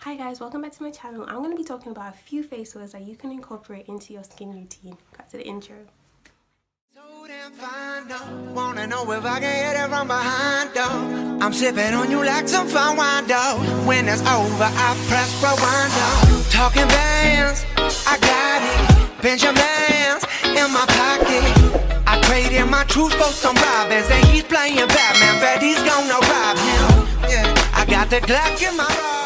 Hi guys, welcome back to my channel. I'm going to be talking about a few face oils that you can incorporate into your skin routine. Cut to the intro. Wanna know if I can hit it from behind, though. I'm sipping on you like some fine wine, though. When it's over, I press rewind, though. Talking bands, I got it. Benjamins in my pocket. I traded my truth for some robins, and he's playing Batman, but he's gonna rob him. Yeah, I got the Glock in my robe.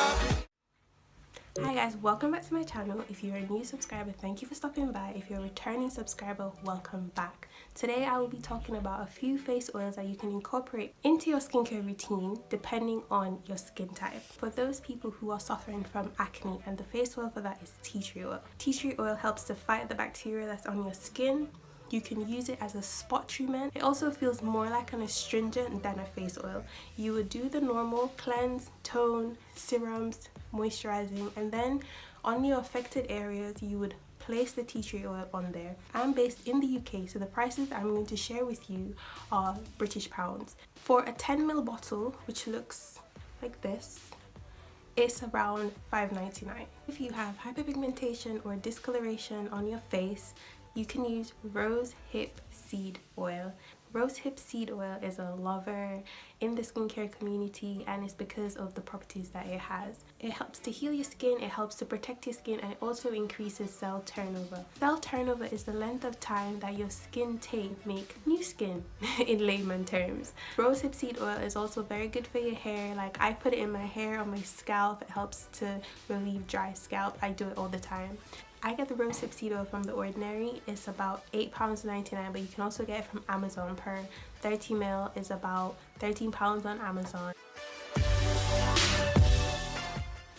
Hi guys, welcome back to my channel. If you're a new subscriber, thank you for stopping by. If you're a returning subscriber, welcome back. Today I will be talking about a few face oils that you can incorporate into your skincare routine depending on your skin type. For those people who are suffering from acne, and the face oil for that is tea tree oil. Tea tree oil helps to fight the bacteria that's on your skin. You can use it as a spot treatment. It also feels more like an astringent than a face oil. You would do the normal cleanse, tone, serums, moisturizing, and then on your affected areas you would place the tea tree oil on there. I'm based in the UK, so the prices I'm going to share with you are British pounds. For a 10ml bottle, which looks like this, it's around £5.99. If you have hyperpigmentation or discoloration on your face, you can use rose hip seed oil. Rose hip seed oil is a lover in the skincare community, and it's because of the properties that it has. It helps to heal your skin, it helps to protect your skin, and it also increases cell turnover. Cell turnover is the length of time that your skin takes to make new skin in layman terms. Rose hip seed oil is also very good for your hair. Like, I put it in my hair, on my scalp. It helps to relieve dry scalp. I do it all the time. I get the rose hip seed oil from The Ordinary. It's about £8.99, but you can also get it from Amazon. Per 30ml is about £13 on Amazon.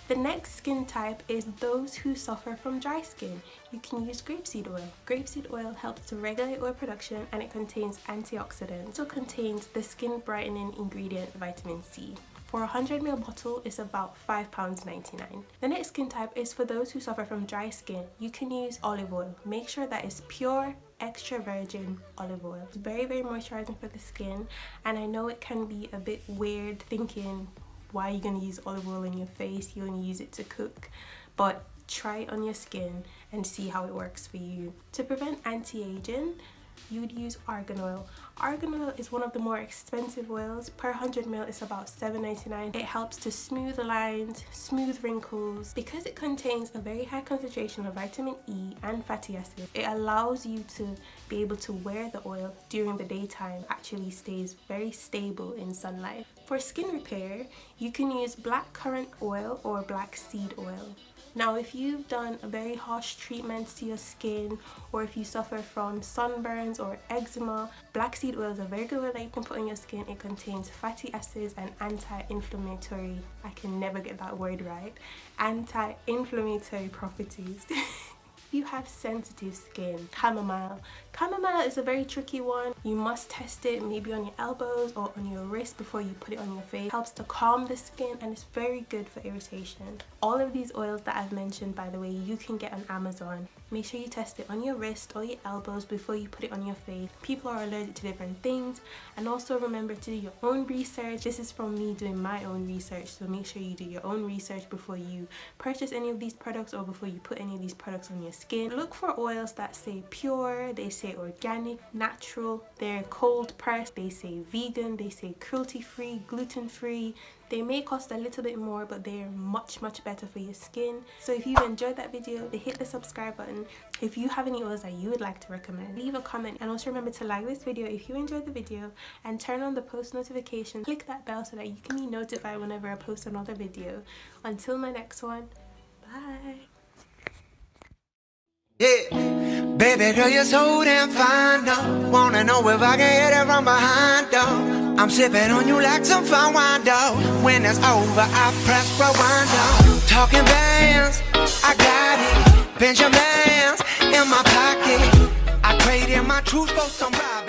The next skin type is those who suffer from dry skin. You can use grape seed oil. Grape seed oil helps to regulate oil production, and it contains antioxidants. It also contains the skin brightening ingredient vitamin C. For a 100ml bottle, it's about £5.99. The next skin type is for those who suffer from dry skin. You can use olive oil. Make sure that it's pure, extra virgin olive oil. It's very, very moisturizing for the skin, and I know it can be a bit weird thinking, why are you going to use olive oil in your face? You only use it to cook. But try it on your skin and see how it works for you. To prevent anti-aging, you would use argan oil. Argan oil is one of the more expensive oils. Per 100ml it's about £7.99. It helps to smooth lines, smooth wrinkles. Because it contains a very high concentration of vitamin E and fatty acids, it allows you to be able to wear the oil during the daytime. Actually stays very stable in sunlight. For skin repair, you can use black currant oil or black seed oil. Now, if you've done a very harsh treatment to your skin, or if you suffer from sunburns or eczema, black seed oil is a very good oil that you can put on your skin. It contains fatty acids and anti-inflammatory, I can never get that word right, anti-inflammatory properties. If you have sensitive skin, chamomile. Chamomile is a very tricky one. You must test it maybe on your elbows or on your wrist before you put it on your face. It helps to calm the skin, and it's very good for irritation. All of these oils that I've mentioned, by the way, you can get on Amazon. Make sure you test it on your wrist or your elbows before you put it on your face. People are allergic to different things, and also remember to do your own research. This is from me doing my own research, so make sure you do your own research before you purchase any of these products or before you put any of these products on your skin. Look for oils that say pure, they say organic, natural, they're cold pressed, they say vegan, they say cruelty free, gluten free. They may cost a little bit more, but they're much better for your skin. So if you've enjoyed that video, hit the subscribe button. If you have any oils that you would like to recommend, leave a comment, and also remember to like this video if you enjoyed the video, and turn on the post notification. Click that bell so that you can be notified whenever I post another video. Until my next one, bye. Yeah, baby girl, you're so damn fine, though. Wanna know if I can hit it from behind, though. I'm sipping on you like some fine wine, though. When it's over, I press rewind, though. Talking bands, I got it. Benjamins in my pocket. I traded my truth for some ride.